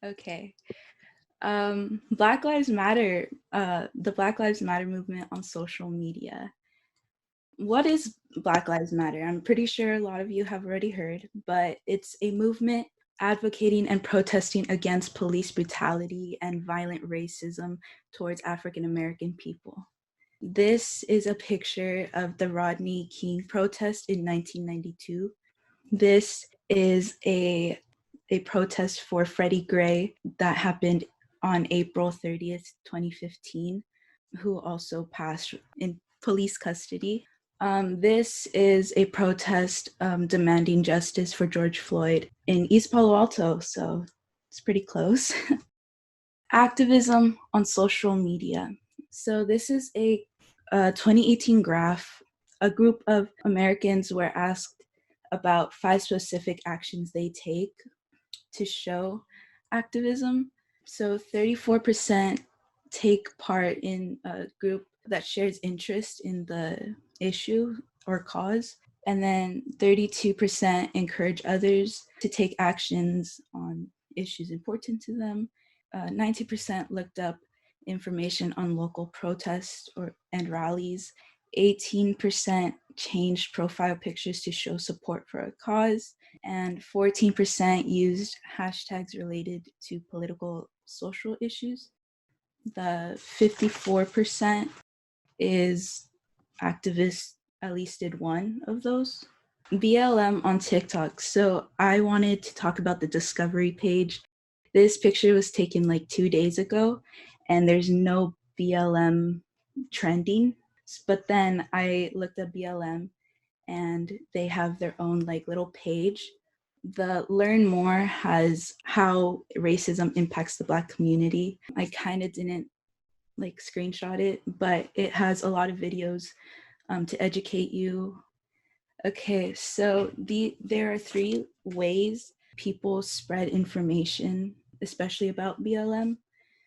Okay. Black Lives Matter, the Black Lives Matter movement on social media. What is Black Lives Matter? I'm pretty sure a lot of you have already heard, but it's a movement advocating and protesting against police brutality and violent racism towards African American people. This is a picture of the Rodney King protest in 1992. This is a protest for Freddie Gray that happened on April 30th, 2015, who also passed in police custody. This is a protest demanding justice for George Floyd in East Palo Alto, so it's pretty close. Activism on social media. So this is a 2018 graph. A group of Americans were asked about 5 specific actions they take to show activism. So 34% take part in a group that shares interest in the issue or cause. And then 32% encourage others to take actions on issues important to them. 90% looked up information on local protests and rallies. 18% changed profile pictures to show support for a cause, and 14% used hashtags related to political social issues. The 54% is activists at least did one of those. BLM on TikTok. So I wanted to talk about the discovery page. This picture was taken like 2 days ago, and there's no BLM trending. But then I looked at BLM and they have their own like little page. The Learn More has how racism impacts the Black community. I kind of didn't like screenshot it, but it has a lot of videos to educate you. Okay, so there are 3 ways people spread information, especially about BLM.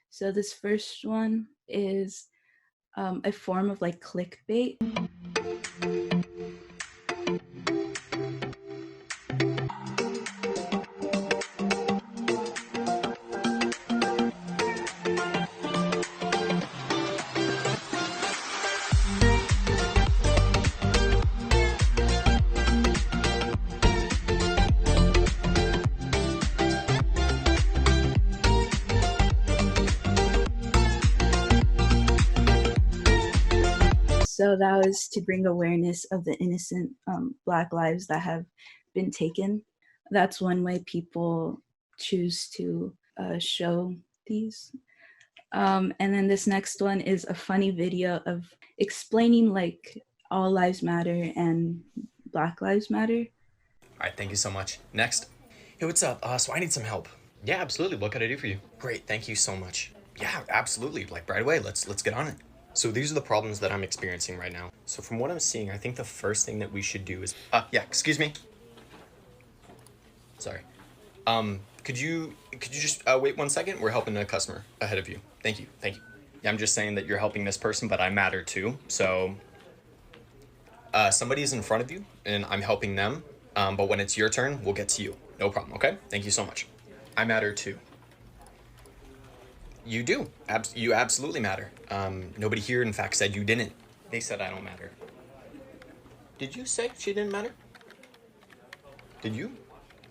So this first one is a form of like clickbait. So that was to bring awareness of the innocent Black lives that have been taken. That's one way people choose to show these. And then this next one is a funny video of explaining like all lives matter and Black Lives Matter. All right, thank you so much. Next. Hey, what's up? So I need some help. Yeah, absolutely. What can I do for you? Great, thank you so much. Yeah, absolutely. Like right away. Let's get on it. So these are the problems that I'm experiencing right now. So from what I'm seeing, I think the first thing that we should do is yeah, excuse me. Sorry. Could you just wait 1 second? We're helping a customer ahead of you. Thank you. Thank you. Yeah, I'm just saying that you're helping this person, but I matter too. So somebody's in front of you and I'm helping them. But when it's your turn, we'll get to you. No problem, okay? Thank you so much. I matter too. You do. You absolutely matter. Nobody here, in fact, said you didn't. They said I don't matter. Did you say she didn't matter? Did you?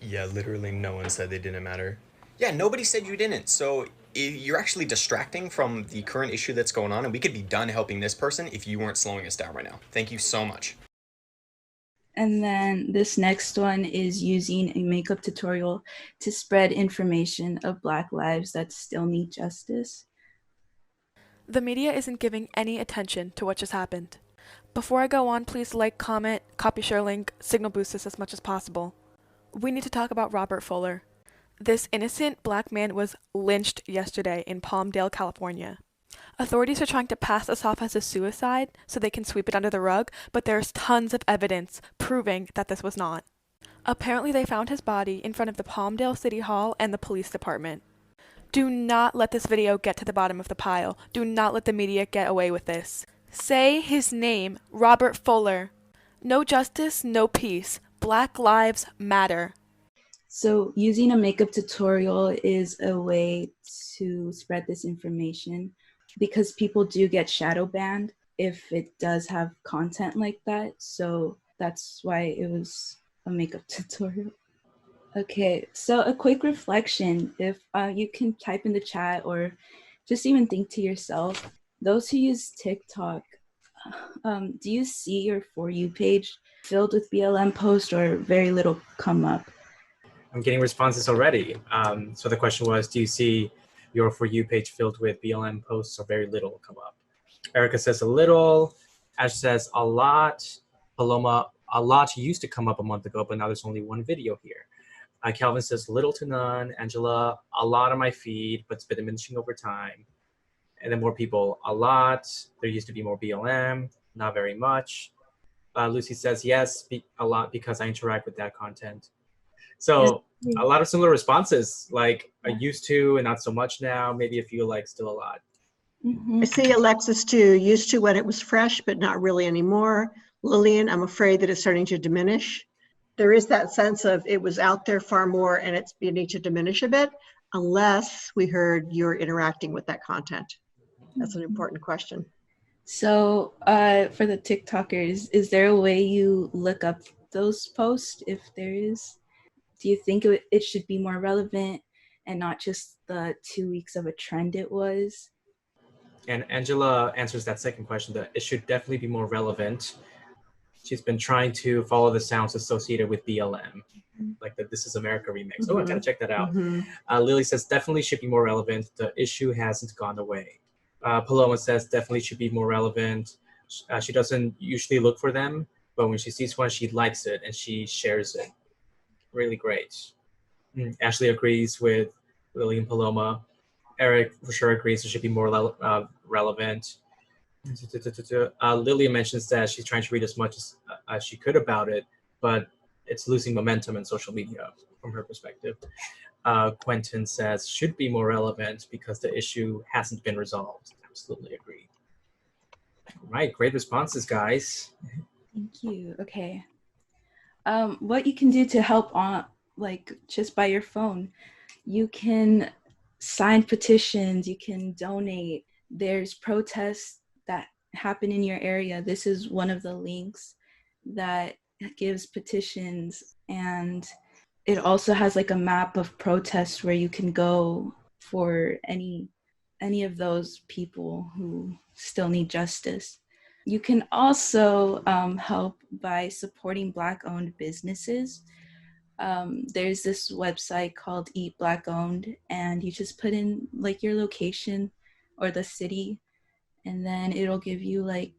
Yeah, literally no one said they didn't matter. Yeah, nobody said you didn't. So you're actually distracting from the current issue that's going on, and we could be done helping this person if you weren't slowing us down right now. Thank you so much. And then this next one is using a makeup tutorial to spread information of Black lives that still need justice. The media isn't giving any attention to what just happened. Before I go on, please like, comment, copy, share link, signal boost this as much as possible. We need to talk about Robert Fuller. This innocent Black man was lynched yesterday in Palmdale, California. Authorities are trying to pass this off as a suicide so they can sweep it under the rug, but there's tons of evidence proving that this was not. Apparently they found his body in front of the Palmdale City Hall and the police department. Do not let this video get to the bottom of the pile. Do not let the media get away with this. Say his name, Robert Fuller. No justice, no peace. Black lives matter. So using a makeup tutorial is a way to spread this information because people do get shadow banned if it does have content like that. So that's why it was a makeup tutorial. Okay, so a quick reflection. If you can type in the chat or just even think to yourself, those who use TikTok, do you see your For You page filled with BLM posts or very little come up? I'm getting responses already. So the question was, do you see your For You page filled with BLM posts or very little come up? Erica says a little. Ash says a lot. Paloma, a lot used to come up a month ago, but now there's only one video here. Calvin says little to none. Angela, a lot on my feed, but it's been diminishing over time. And then more people, a lot. There used to be more BLM, not very much. Lucy says yes, a lot because I interact with that content. So Yes. a lot of similar responses, like I used to and not so much now, maybe a few like still a lot. Mm-hmm. I see Alexis too, used to when it was fresh, but not really anymore. Lillian, I'm afraid that it's starting to diminish. There is that sense of it was out there far more and it's beginning to diminish a bit, unless we heard you're interacting with that content. That's an important question. So for the TikTokers, is there a way you look up those posts if there is? Do you think it should be more relevant and not just the 2 weeks of a trend it was? And Angela answers that second question, that it should definitely be more relevant. She's been trying to follow the sounds associated with BLM, like the This Is America remix. Oh, I gotta check that out. Lily says definitely should be more relevant. The issue hasn't gone away. Paloma says definitely should be more relevant. She doesn't usually look for them, but when she sees one, she likes it and she shares it. Really great. Ashley agrees with Lily and Paloma. Eric for sure agrees it should be more relevant. Lily mentions that she's trying to read as much as she could about it, but it's losing momentum in social media from her perspective. Quentin says should be more relevant because the issue hasn't been resolved. Absolutely agree. All right, great responses, guys. Thank you. Okay. What you can do to help on, like just by your phone, you can sign petitions, you can donate. There's protests that happen in your area. This is one of the links that gives petitions, and it also has like a map of protests where you can go for any of those people who still need justice. You can also help by supporting Black-owned businesses. There's this website called Eat Black Owned, and you just put in like your location or the city, and then it'll give you like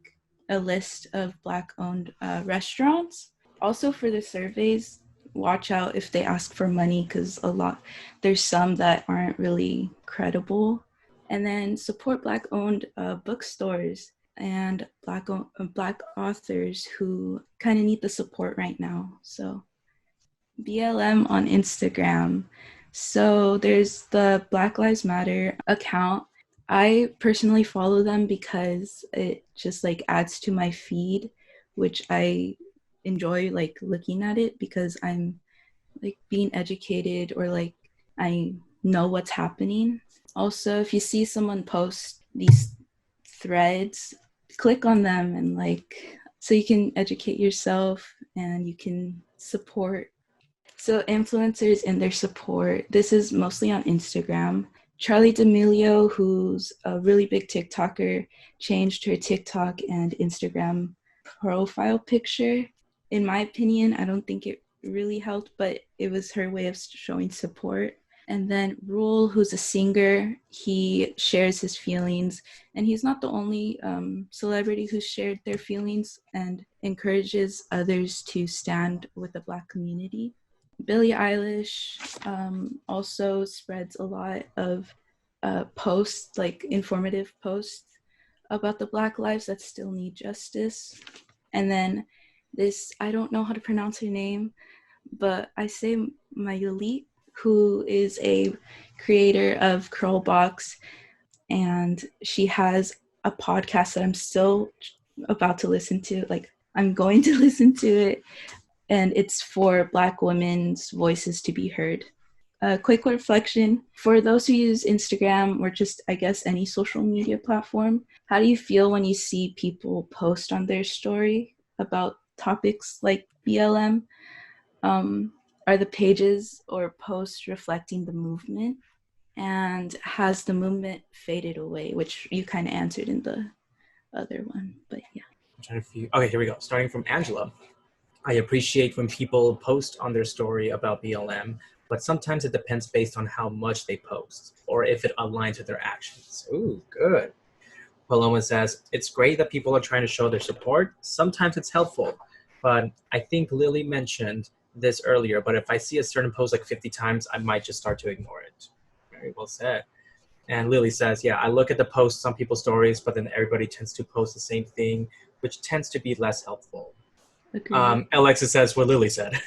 a list of Black-owned restaurants. Also for the surveys, watch out if they ask for money because there's some that aren't really credible. And then support Black-owned bookstores and Black authors who kind of need the support right now. So BLM on Instagram. So there's the Black Lives Matter account. I personally follow them because it just like adds to my feed, which I enjoy like looking at it because I'm like being educated or like I know what's happening. Also, if you see someone post these threads, click on them and like so you can educate yourself and you can support. So influencers and their support. This is mostly on Instagram. Charlie D'Amelio, who's a really big TikToker, changed her TikTok and Instagram profile picture. In my opinion, I don't think it really helped, but it was her way of showing support. And then Rule, who's a singer, he shares his feelings, and he's not the only celebrity who shared their feelings and encourages others to stand with the Black community. Billie Eilish also spreads a lot of posts, like informative posts about the Black lives that still need justice. And then this, I don't know how to pronounce her name, but I say Mayuli, who is a creator of Curlbox, and she has a podcast that I'm still about to listen to. Like, I'm going to listen to it. and it's for Black women's voices to be heard. A quick reflection, for those who use Instagram or just, I guess, any social media platform, how do you feel when you see people post on their story about topics like BLM? Are the pages or posts reflecting the movement? And has the movement faded away, which you kind of answered in the other one, but yeah. I'm trying to okay, here we go. Starting from Angela. I appreciate when people post on their story about BLM, but sometimes it depends based on how much they post or if it aligns with their actions. Ooh, good. Paloma says, it's great that people are trying to show their support. Sometimes it's helpful, but I think Lily mentioned this earlier, but if I see a certain post like 50 times, I might just start to ignore it. Very well said. And Lily says, yeah, I look at the posts on people's stories, but then everybody tends to post the same thing, which tends to be less helpful. Alexa says what Lily said.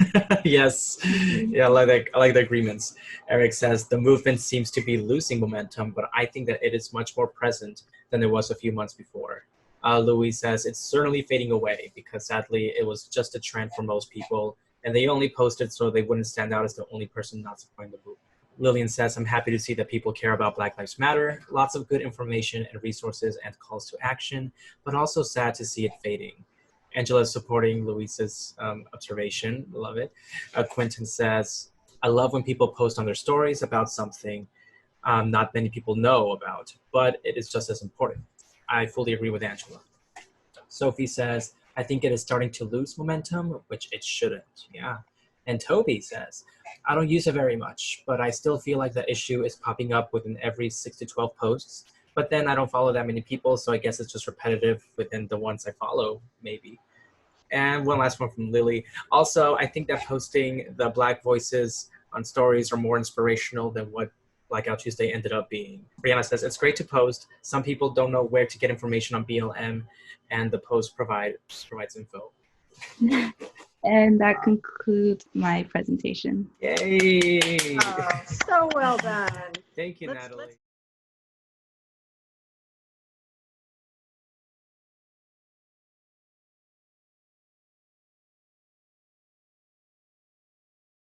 Yes. Yeah, I like the agreements. Eric says the movement seems to be losing momentum, but I think that it is much more present than it was a few months before. Louis says it's certainly fading away because sadly it was just a trend for most people and they only posted so they wouldn't stand out as the only person not supporting the movement. Lillian says, I'm happy to see that people care about Black Lives Matter. Lots of good information and resources and calls to action, but also sad to see it fading. Angela is supporting Luisa's observation. Love it. Quentin says, I love when people post on their stories about something not many people know about, but it is just as important. I fully agree with Angela. Sophie says, I think it is starting to lose momentum, which it shouldn't. Yeah. And Toby says, I don't use it very much, but I still feel like the issue is popping up within every 6 to 12 posts. But then I don't follow that many people, so I guess it's just repetitive within the ones I follow, maybe. And one last one from Lily. Also, I think that posting the Black voices on stories are more inspirational than what Blackout Tuesday ended up being. Brianna says, it's great to post. Some people don't know where to get information on BLM, and the post provides info. And that concludes my presentation. Yay! Oh, so well done. Thank you, Natalie.